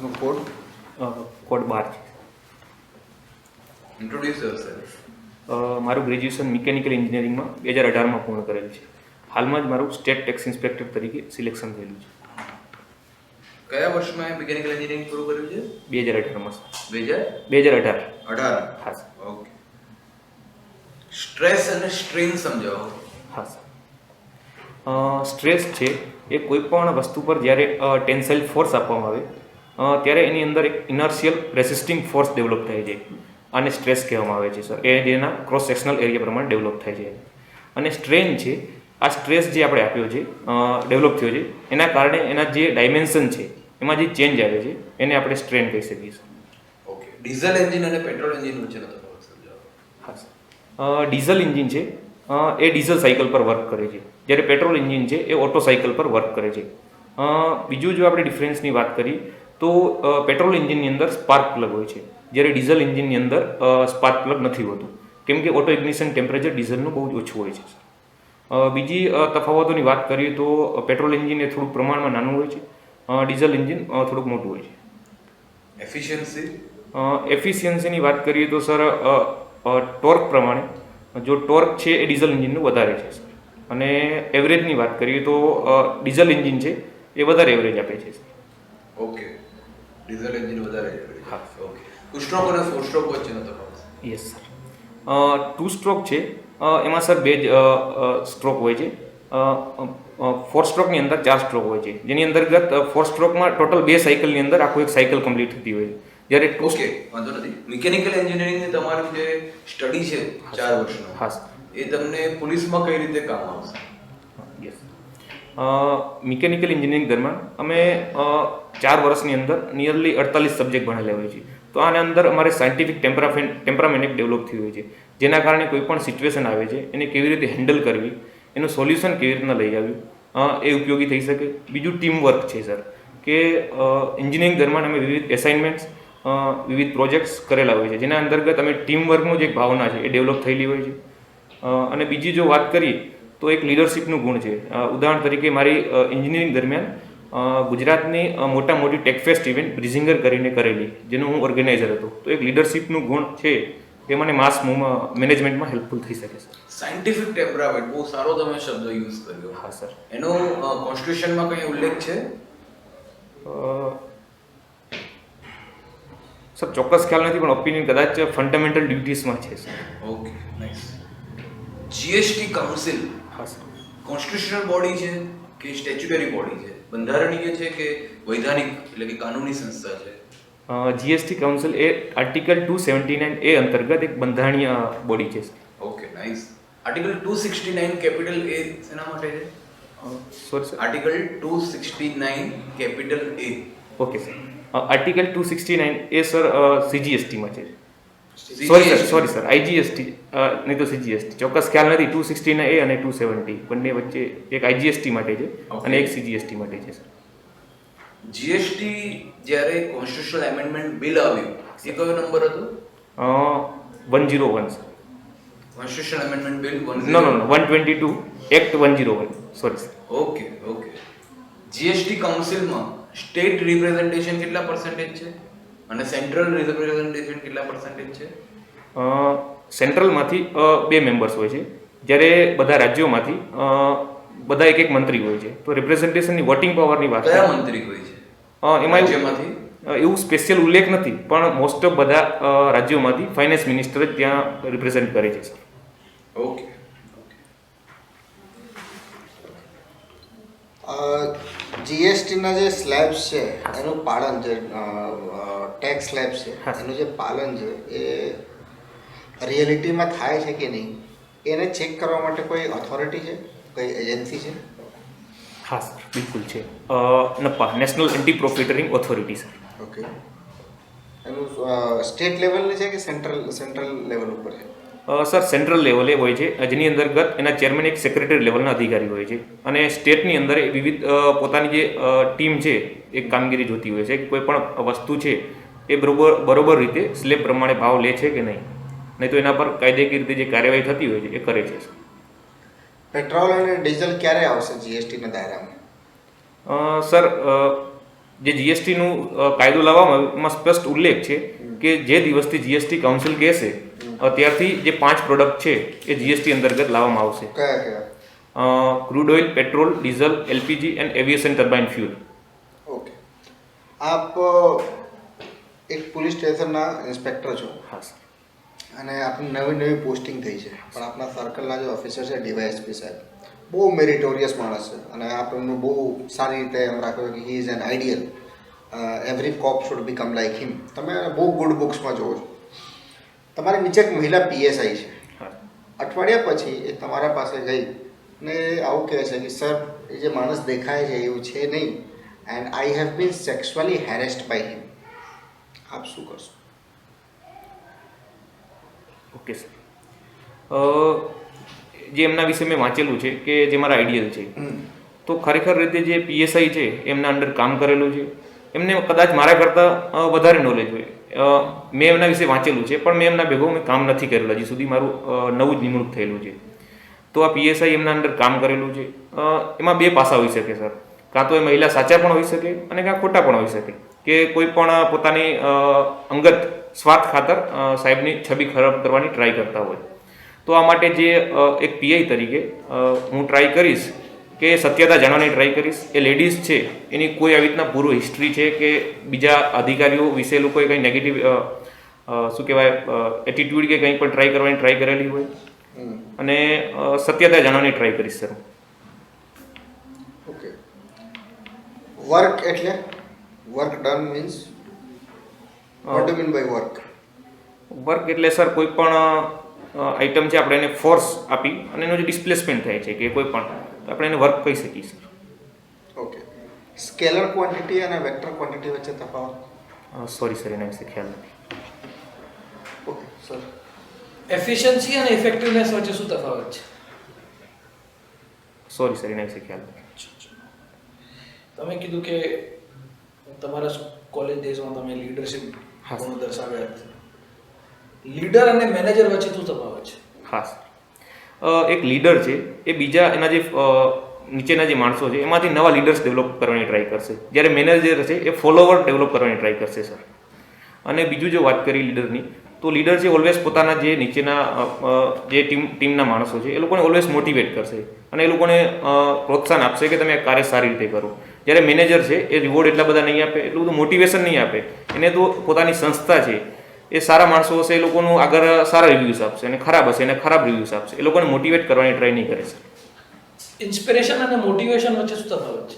આપનો code? Code 12 છે. Introduce yourself. મારું ગ્રેજ્યુએશન મિકેનિકલ એન્જિનિયરિંગમાં 2018માં પૂર્ણ કરેલું છે. હાલમાં જ મારું સ્ટેટ ટેક્સ ઇન્સ્પેક્ટર તરીકે સિલેક્શન થયેલું છે. કયા વર્ષમાં મિકેનિકલ એન્જિનિયરિંગ પૂરું કર્યું છે? 2018માં. 2018. હા સર. ઓકે. સ્ટ્રેસ અને સ્ટ્રેન સમજાવો. હા સર. સ્ટ્રેસ છે એ કોઈ પણ વસ્તુ પર જ્યારે ટેન્સાઇલ ફોર્સ આપવામાં આવે ત્યારે એની અંદર એક ઇનર્શિયલ રેસિસ્ટિંગ ફોર્સ ડેવલપ થાય છે. આને સ્ટ્રેસ કહેવામાં આવે છે સર. એ જેના ક્રોસ સેક્શનલ એરિયા પ્રમાણે ડેવલપ થાય છે. અને સ્ટ્રેન છે, આ સ્ટ્રેસ જે આપણે આપ્યો છે, ડેવલપ થયો છે, એના કારણે એના જે ડાયમેન્શન છે એમાં જે ચેન્જ આવે છે એને આપણે સ્ટ્રેન કહી શકીએ છીએ. ઓકે. ડીઝલ એન્જિન અને પેટ્રોલ એન્જિન વચ્ચેનો તફાવત સમજાવો. હા સર. ડીઝલ એન્જિન છે એ ડીઝલ સાયકલ પર વર્ક કરે છે, જ્યારે પેટ્રોલ એન્જિન છે એ ઓટો સાયકલ પર વર્ક કરે છે. બીજું જો આપણે ડિફરન્સની વાત કરીએ તો પેટ્રોલ એન્જિનની અંદર સ્પાર્ક પ્લગ હોય છે, જ્યારે ડીઝલ એન્જિનની અંદર સ્પાર્ક પ્લગ નથી હોતું, કેમ કે ઓટો ઇગ્નિશન ટેમ્પરેચર ડીઝલનું બહુ જ ઓછું હોય છે. બીજી તફાવતોની વાત કરીએ તો પેટ્રોલ એન્જિન એ થોડુંક પ્રમાણમાં નાનું હોય છે, ડીઝલ એન્જિન થોડુંક મોટું હોય છે. એફિશિયન્સીની વાત કરીએ તો સર ટોર્ક પ્રમાણે જો ટોર્ક છે એ ડીઝલ એન્જિનનું વધારે છે સર. અને એવરેજની વાત કરીએ તો ડીઝલ એન્જિન છે એ વધારે એવરેજ આપે છે સર. ઓકે. ડીઝલ એન્જિન વધારે. હા. ઓકે. ટુ સ્ટ્રોક અને ફોર સ્ટ્રોક વચ્ચેનો તફાવત. Yes sir. ટુ સ્ટ્રોક છે એમાં સર બે જ સ્ટ્રોક હોય છે. ફોર સ્ટ્રોકની અંદર 4 સ્ટ્રોક હોય છે, જેની અંતર્ગત ફોર સ્ટ્રોકમાં ટોટલ 2 સાયકલની અંદર આખું એક સાયકલ કમ્પ્લીટ થતી હોય છે. જ્યારે ઓકે, વાંધો નથી. મિકેનિકલ એન્જિનિયરિંગની તમારું જે સ્ટડી છે 4 વર્ષનો, હા સર. એ તમને પોલીસમાં કઈ રીતે કામ આવશે? યસ. મિકેનિકલ એન્જિનિયરિંગ દરમિયાન અમે 4 વર્ષની અંદર નિયરલી 48 સબ્જેક્ટ ભણેલા હોય છે. તો આના અંદર અમારે સાયન્ટિફિક ટેમ્પરામેન્ટ એક ડેવલપ થયું હોય છે, જેના કારણે કોઈ પણ સિચ્યુએશન આવે છે એને કેવી રીતે હેન્ડલ કરવી, એનું સોલ્યુશન કેવી રીતના લઈ આવ્યું એ ઉપયોગી થઈ શકે. બીજું ટીમ વર્ક છે સર, કે એન્જિનિયરિંગ દરમિયાન અમે વિવિધ એસાઇનમેન્ટ્સ, વિવિધ પ્રોજેક્ટ્સ કરેલા હોય છે, જેના અંતર્ગત અમે ટીમ વર્કનું જે એક ભાવના છે એ ડેવલપ થયેલી હોય છે. અને બીજી જો વાત કરીએ તો એક લીડરશિપનું ગુણ છે. ઉદાહરણ તરીકે મારી એન્જિનિયરિંગ દરમિયાન ગુજરાતની મોટા મોટી ટેકફેસ્ટ ઇવેન્ટ બ્રિઝિંગર કરીને કરેલી, જેનો હું ઓર્ગેનાઇઝર હતો. તો એક લીડરશિપનું ગુણ છે એ મને માસ મેનેજમેન્ટમાં હેલ્પફુલ થઈ શકે છે. સાયન્ટિફિક ટેમ્પરામેન્ટ બહુ સારો તમે શબ્દ યુઝ કર્યો. હા સર. એનો કોન્સ્ટિટ્યુશનમાં કંઈ ઉલ્લેખ છે? સર ચોક્કસ ખ્યાલ નથી, પણ ઓપિનિયન કદાચ ફંડામેન્ટલ ડ્યુટીઝમાં છે sir. Okay, nice. GST council, હા સર. કોન્સ્ટિટ્યુશનલ બોડી છે કે સ્ટેચ્યુટરી બોડી છે? બંધારણીય છે કે વૈધાનિક એટલે કે કાનૂની સંસ્થા છે? જીએસટી કાઉન્સિલ એ આર્ટિકલ 279A અંતર્ગત એક બંધારણીય બોડી છે sir. Okay, nice. Article 269 capital A શેના માટે છે? Sorry sir. Article 269 capital A. Okay sir. Article 269 A sir સીજીએસટીમાં છે. CGST. સોરી સર, આઈજીએસટી નહીં તો સીજીએસટી, ચોક્કસ ખ્યાલ નથી. 269A અને 270 બંને વચ્ચે એક આઈજીએસટી માટે છે અને એક સીજીએસટી માટે છે સર. જીએસટી જ્યારે કોન્સ્ટિટ્યુશનલ એમેન્ડમેન્ટ બિલ આવ્યું એ કયો નંબર હતો? 101 સર. કોન્સ્ટિટ્યુશનલ એમેન્ડમેન્ટ બિલ નો 122 act 101. Sorry sir. Okay. GST કાઉન્સિલમાં સ્ટેટ રિપ્રેઝન્ટેશન કેટલા પર્સન્ટેજ છે અને સેન્ટ્રલ રિપ્રેઝન્ટેશન કેટલા પર્સન્ટેજ છે? સેન્ટ્રલમાંથી 2 મેમ્બર્સ હોય છે, જ્યારે બધા રાજ્યોમાંથી બધા એક મંત્રી હોય છે. તો રિપ્રેઝન્ટેશનની વોટિંગ પાવરની વાત કયા મંત્રી હોય છે એમાં રાજ્યમાંથી? એવું સ્પેશિયલ ઉલ્લેખ નથી, પણ મોસ્ટ ઓફ બધા રાજ્યોમાંથી ફાઇનાન્સ મિનિસ્ટર જ ત્યાં રિપ્રેઝેન્ટ કરે છે સર. ઓકે. જીએસટીના જે સ્લેબ્સ છે એનું પાલન, જે ટેક્સ સ્લેબ્સ છે એનું જે પાલન છે એ રિયાલિટીમાં થાય છે કે નહીં, એને ચેક કરવા માટે કોઈ ઓથોરિટી છે, કોઈ એજન્સી છે? હા સર, બિલકુલ છે. NAPA, national anti profiteering authority sir. Okay. એનું સ્ટેટ લેવલની છે કે સેન્ટ્રલ લેવલ ઉપર છે? સર સેન્ટ્રલ લેવલે હોય છે, જેની અંતર્ગત એના ચેરમેન એક સેક્રેટરી લેવલના અધિકારી હોય છે, અને સ્ટેટની અંદર વિવિધ પોતાની જે ટીમ છે એ કામગીરી જોતી હોય છે કે કોઈ પણ વસ્તુ છે એ બરોબર રીતે સ્લેબ પ્રમાણે ભાવ લે છે કે નહીં તો એના પર કાયદેકીય રીતે જે કાર્યવાહી થતી હોય છે એ કરે છે. પેટ્રોલ અને ડીઝલ ક્યારે આવશે જીએસટીના દાયરામાં? સર જે જીએસટીનું કાયદો લાવવામાં આવ્યો એમાં સ્પષ્ટ ઉલ્લેખ છે કે જે દિવસથી જીએસટી કાઉન્સિલ કહેશે ત્યારથી જે 5 પ્રોડક્ટ છે એ જીએસટી અંતર્ગત લાવવામાં આવશે. કયા કયા? Crude oil, petrol, diesel, LPG and aviation turbine fuel. Okay. આપ એક પોલીસ સ્ટેશનના ઇન્સ્પેક્ટર છો. હા સર. અને આપની નવી પોસ્ટિંગ થઈ છે, પણ આપના સર્કલના જે ઓફિસર છે ડીવાયએસપી સાહેબ બહુ મેરિટોરિયસ માણસ છે અને આપ એમનું બહુ સારી રીતે એમ રાખો કે he is an ideal, every cop should become like him. તમે બહુ ગુડ બુક્સમાં જોવો છો. તમારી નીચે એક મહિલા પીએસઆઈ છે. અઠવાડિયા પછી એ તમારા પાસે ગઈ ને આવું કહે છે કે સર એ જે માણસ દેખાય છે એવું છે નહીં, and I have been sexually harassed by him. આપ શું કરશો? Okay sir. જે એમના વિશે મેં વાંચેલું છે કે જે મારા આઈડિયલ છે, તો ખરેખર રીતે જે પીએસઆઈ છે એમના અંડર કામ કરેલું છે, એમને કદાચ મારા કરતાં વધારે નોલેજ હોય. મેં એમના વિશે વાંચેલું છે પણ મેં એમના ભેગો મેં કામ નથી કરેલું. હજી સુધી મારું નવું જ નિમણૂક થયેલું છે. તો આ પીએસઆઈ એમના અંડર કામ કરેલું છે. એમાં બે પાસા હોઈ શકે સર. કાં તો એ મહિલા સાચા પણ હોઈ શકે અને કાં ખોટા પણ હોઈ શકે, કે કોઈ પણ પોતાની અંગત સ્વાર્થ ખાતર સાહેબની છબી ખરાબ કરવાની ટ્રાય કરતા હોય. તો આ માટે જે એક પીઆઈ તરીકે હું ટ્રાય કરીશ કે સત્યતા જાણવાની ટ્રાય કરીશ. એ લેડીઝ છે એની કોઈ આવી રીતના પૂર્વ હિસ્ટ્રી છે કે બીજા અધિકારીઓ વિશે લોકોએ કંઈ નેગેટિવ શું કહેવાય એટીટ્યુડ કે કંઈ પણ ટ્રાય કરવાની ટ્રાય કરેલી હોય, અને સત્યતા જાણવાની ટ્રાય કરીશ સર. ઓકે. વર્ક એટલે work done means what do mean by work? Work એટલે સર કોઈ પણ આઇટમ છે આપણે એને ફોર્સ આપી અને એનો જે ડિસ્પ્લેસમેન્ટ થાય છે કે કોઈ પણ, આપણે એને વર્ક કહી શકીએ સર. ઓકે. સ્કેલર ક્વોન્ટિટી અને વેક્ટર ક્વોન્ટિટી વચ્ચે તફાવત? સોરી સર, એના વિશે ખ્યાલ નથી. Okay sir. એફિશિયન્સી અને ઇફેક્ટિવનેસ વચ્ચે શું તફાવત છે? સોરી સર, એના વિશે ખ્યાલ નથી. તમે કીધું કે તમારા કોલેજ ડેઝમાં તમે લીડરશિપ હા. ગુણો દર્શાવ્યા હતા. લીડર અને મેનેજર વચ્ચે શું તફાવત છે? હા સર. એક લીડર છે એ બીજા એના જે નીચેના જે માણસો છે એમાંથી નવા લીડર્સ ડેવલપ કરવાની ટ્રાય કરશે, જ્યારે મેનેજર છે એ ફોલોવર ડેવલપ કરવાની ટ્રાય કરશે સર. અને બીજું જો વાત કરી લીડરની, તો લીડર છે ઓલવેઝ પોતાના જે નીચેના જે ટીમના માણસો છે એ લોકોને ઓલવેઝ મોટિવેટ કરશે અને એ લોકોને પ્રોત્સાહન આપશે કે તમે આ કાર્ય સારી રીતે કરો. જ્યારે મેનેજર છે એ રિવોર્ડ એટલા બધા નહીં આપે, એટલું બધું મોટિવેશન નહીં આપે. એને તો પોતાની સંસ્થા છે એ સારા માણસો હશે એ લોકોનું આગળ સારા રિવ્યૂઝ આપશે, અને ખરાબ હશે એને ખરાબ રિવ્યૂઝ આપશે. એ લોકોને મોટિવેટ કરવાની ટ્રાય નહીં કરે સર. ઇન્સ્પિરેશન અને મોટિવેશન વચ્ચે શું તફાવત છે?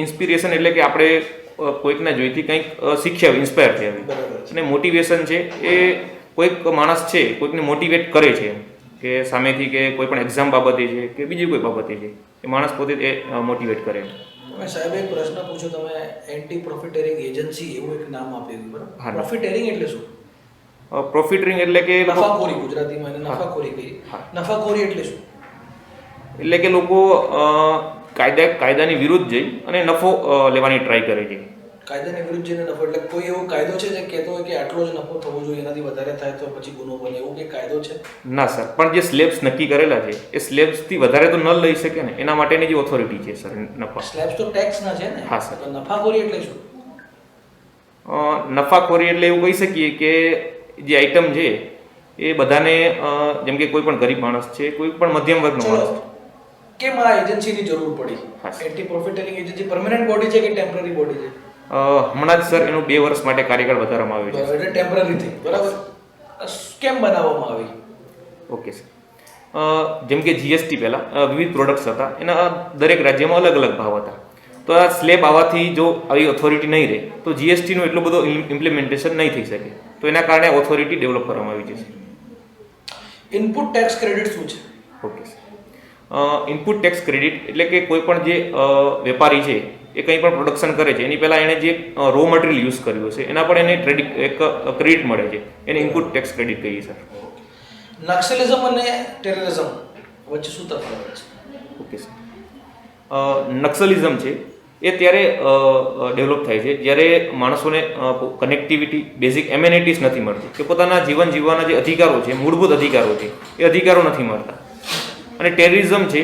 ઇન્સ્પિરેશન એટલે કે આપણે કોઈકના જોઈથી કંઈક શીખ્યા હોય, ઇન્સ્પાયર થયા હોય. બરાબર છે. અને મોટિવેશન છે એ કોઈક માણસ છે કોઈકને મોટિવેટ કરે છે, કે સામેથી કે કોઈ પણ એક્ઝામ બાબતે છે કે બીજી કોઈ બાબતે છે, એ માણસ પોતે એ મોટિવેટ કરે. તમે સાહેબ એક પ્રશ્ન પૂછો, તમે એન્ટી પ્રોફિટેરિંગ એજન્સી એવું એક નામ આપ્યું, બરાબર? હા. પ્રોફિટેરિંગ એટલે શું? પ્રોફિટરિંગ એટલે કે નફાખોરી, ગુજરાતીમાં એને નફાખોરી કહીએ. હા. નફાખોરી એટલે શું? એટલે કે લોકો કાયદાની વિરુદ્ધ જઈ અને નફો લેવાની ટ્રાય કરે છે. કાયદાની વિરુદ્ધ જઈને નફો એટલે કોઈ એવો કાયદો છે જે કહેતો હોય કે આટલો જ નફો થવો જોઈએ, એનાથી વધારે થાય તો પછી ગુનો બને, એવું કે કાયદો છે? ના સર, પણ જે સ્લેબ્સ નક્કી કરેલા છે એ સ્લેબ્સથી વધારે તો ન લઈ શકે ને, એના માટેની જે ઓથોરિટી છે સર નફા. સ્લેબ્સ તો ટેક્સ ના છે ને? હા, સર. તો નફાખોરી એટલે શું? નફાખોરી એટલે એવું કહી શકીએ કે જે આઇટમ છે એ બધાને જેમ કે કોઈ પણ ગરીબ માણસ છે, કોઈ પણ મધ્યમ વર્ગનો માણસ છે. કેમ આ એજન્સીની જરૂર પડી? હા. એન્ટી પ્રોફિટેરિંગ એજન્સી પરમેનન્ટ બોડી છે કે ટેમ્પરરી બોડી છે? હમણાં જ સર એનું 2 વર્ષ માટે કાર્યકાળ વધારવામાં આવ્યો છે. એટલે ટેમ્પરરી થઈ, બરાબર. કેમ બનાવવામાં આવી? Okay sir. જેમ કે જીએસટી પહેલાં વિવિધ પ્રોડક્ટ્સ હતા, એના દરેક રાજ્યમાં અલગ અલગ ભાવ હતા. તો આ સ્લેબ આવવાથી જો આવી ઓથોરિટી નહીં રહે તો જીએસટીનું એટલું બધું ઇમ્પ્લિમેન્ટેશન નહીં થઈ શકે. તો એના કારણે ઓથોરિટી ડેવલપ કરવામાં આવી છે. ઇનપુટ ટેક્સ ક્રેડિટ શું છે? Okay sir. Input tax credit એટલે કે કોઈ પણ જે વેપારી છે એ કંઈ પણ પ્રોડક્શન કરે છે એની પહેલાં એણે જે રો મટીરિયલ યુઝ કર્યું છે એના પર એને એક ક્રેડિટ મળે છે, એને ઇનપુટ ટેક્સ ક્રેડિટ કહીએ સર. નક્સલિઝમ અને ટેરરિઝમ વચ્ચે શું તફાવત છે? Okay sir. નક્સલિઝમ છે એ ત્યારે ડેવલપ થાય છે જ્યારે માણસોને કનેક્ટિવિટી, બેઝિક એમ્યુનિટીઝ નથી મળતી, કે પોતાના જીવન જીવવાના જે અધિકારો છે, મૂળભૂત અધિકારો છે, એ અધિકારો નથી મળતા. અને ટેરરિઝમ છે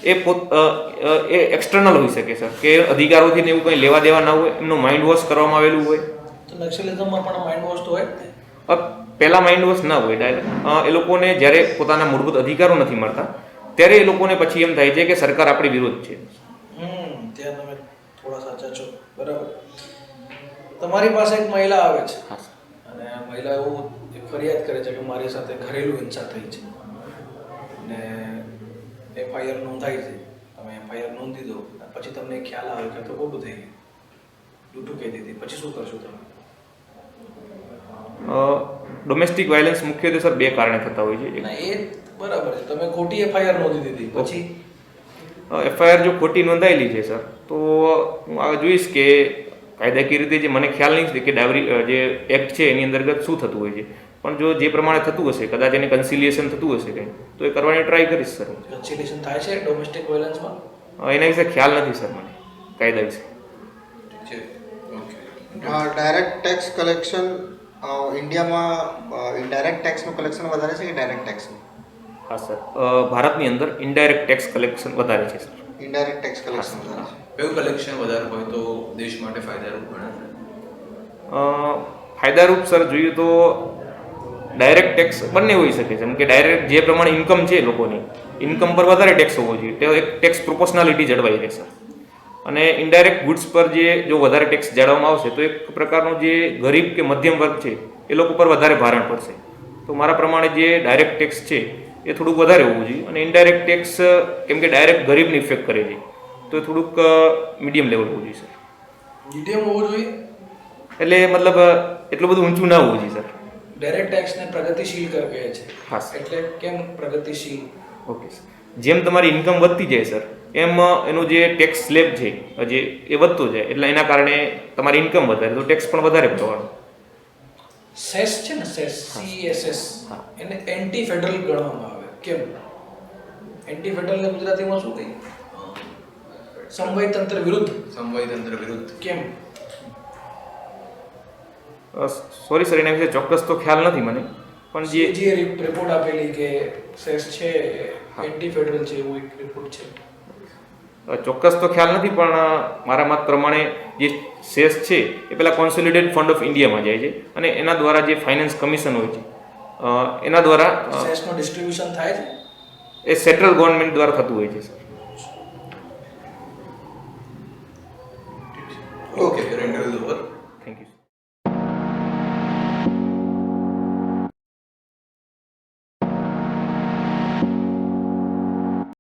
એ એક્સટર્નલ હોઈ શકે સર, કે અધિકારોથી ને એવું કંઈ લેવા દેવા ના હોય, એમનું માઇન્ડ વોશ કરવામાં આવેલું હોય. તો નક્સલિઝમમાં પણ માઇન્ડ વોશ તો હોય જ ને. પહેલાં માઇન્ડ વોશ ના હોય ડાયરેક્ટ. એ લોકોને જ્યારે પોતાના મૂળભૂત અધિકારો નથી મળતા ત્યારે એ લોકોને પછી એમ થાય છે કે સરકાર આપણી વિરુદ્ધ છે. ત્યાં તમે થોડા સાચા છો, બરાબર. તમારી પાસે એક મહિલા આવે છે હા સર. અને આ મહિલા એવું એક ફરિયાદ કરે છે કે મારી સાથે ઘરેલું હિંસા થઈ છે અને FIR નોંધાઈ છે. તમે FIR નોંધી દો પછી તમને ખ્યાલ આવે કે તો ખોટું થઈ ગયું, જૂઠું કહી દીધી, પછી શું કરશો તમે? ડોમેસ્ટિક વાયલન્સ મુખ્યત્વે સર બે કારણે થતા હોય છે. ના એ બરાબર છે, તમે ખોટી FIR નોંધી દીધી પછી FIR જો ખોટી નોંધાયેલી છે સર, તો હું આ જોઈશ કે કાયદાકીય રીતે જે મને ખ્યાલ નહીં કે ડાવરી જે એક્ટ છે એની અંતર્ગત શું થતું હોય છે, પણ જો જે પ્રમાણે થતું હશે, કદાચ એને કન્સિલિએશન થતું હશે કંઈ, તો એ કરવાની ટ્રાય કરીશ સર. કન્સિલિએશન થાય છે ડોમેસ્ટિક વાયલન્સમાં? એના વિશે ખ્યાલ નથી સર મને, કાયદા વિશે. ઠીક છે, ઓકે. ડાયરેક્ટ ટેક્સ કલેક્શન ઇન્ડિયામાં ઇનડાયરેક્ટ ટેક્સનું કલેક્શન વધારે છે કે ડાયરેક્ટ ટેક્સનું? હા સર, ભારતની અંદર ઇનડાયરેક્ટ ટેક્સ કલેક્શન વધારે છે સર. ઇનડાયરેક્ટ ટેક્સ કલેક્શન વધારે છે. કયું કલેક્શન વધારે હોય તો દેશ માટે ફાયદારૂપ ગણે છે? ફાયદારૂપ સર જોઈએ તો ડાયરેક્ટ ટેક્સ બંને હોઈ શકે છે. જેમ કે ડાયરેક્ટ જે પ્રમાણે ઇન્કમ છે લોકોની, ઇન્કમ પર વધારે ટેક્સ હોવો જોઈએ, તે એક ટેક્સ પ્રોપોર્શનાલિટી જળવાઈ રહેશે. અને ઇનડાયરેક્ટ ગુડ્સ પર જો વધારે ટેક્સ જાળવવામાં આવશે તો એક પ્રકારનો જે ગરીબ કે મધ્યમ વર્ગ છે એ લોકો પર વધારે ભારણ પડશે. તો મારા પ્રમાણે જે ડાયરેક્ટ ટેક્સ છે એ થોડુંક વધારે હોવું જોઈએ, અને ઇનડાયરેક્ટ ટેક્સ કેમ કે ડાયરેક્ટ ગરીબને ઇફેક્ટ કરે છે તો એ થોડુંક મીડિયમ લેવલ હોવું જોઈએ સર. મીડિયમ હોવું જોઈએ એટલે મતલબ એટલું બધું ઊંચું ના હોવું જોઈએ સર. ડાયરેક્ટ ટેક્સને પ્રગતિશીલ કર કહે છે. હા સર. એટલે કેમ પ્રગતિશીલ? ઓકે સર, જેમ તમારી ઇન્કમ વધતી જાય સર, એમ એનું જે ટેક્સ સ્લેબ છે જે એ વધતો જાય, એટલે એના કારણે તમારી ઇન્કમ વધારે તો ટેક્સ પણ વધારે ભરવાનો. સેસ છે ને, સેસ CESS, એને એન્ટી ફેડરલ ગણવામાં આવે. કેમ એન્ટી ફેડરલ ને ગુજરાતીમાં શું કહીએ? સમવાય તંત્ર વિરુદ્ધ. સમવાય તંત્ર વિરુદ્ધ. કેમ? સોરી સર, એના વિશે ચોક્કસ તો ખ્યાલ નથી મને, પણ જે રિપોર્ટ આપેલી કે સેસ છે એન્ટી ફેડરલ છે, એવું એક રિપોર્ટ છે. ચોક્કસ તો ખ્યાલ નથી, પણ મારા મત પ્રમાણે જે સેસ છે એ પેલા કોન્સોલિડેટ ફંડ ઓફ ઇન્ડિયામાં જાય છે, અને એના દ્વારા જે ફાઇનાન્સ કમિશન હોય છે એના દ્વારા સેસનું ડિસ્ટ્રીબ્યુશન થાય છે. એ સેન્ટ્રલ ગવર્મેન્ટ દ્વારા થતું હોય છે sir. Okay, render over. Thank you.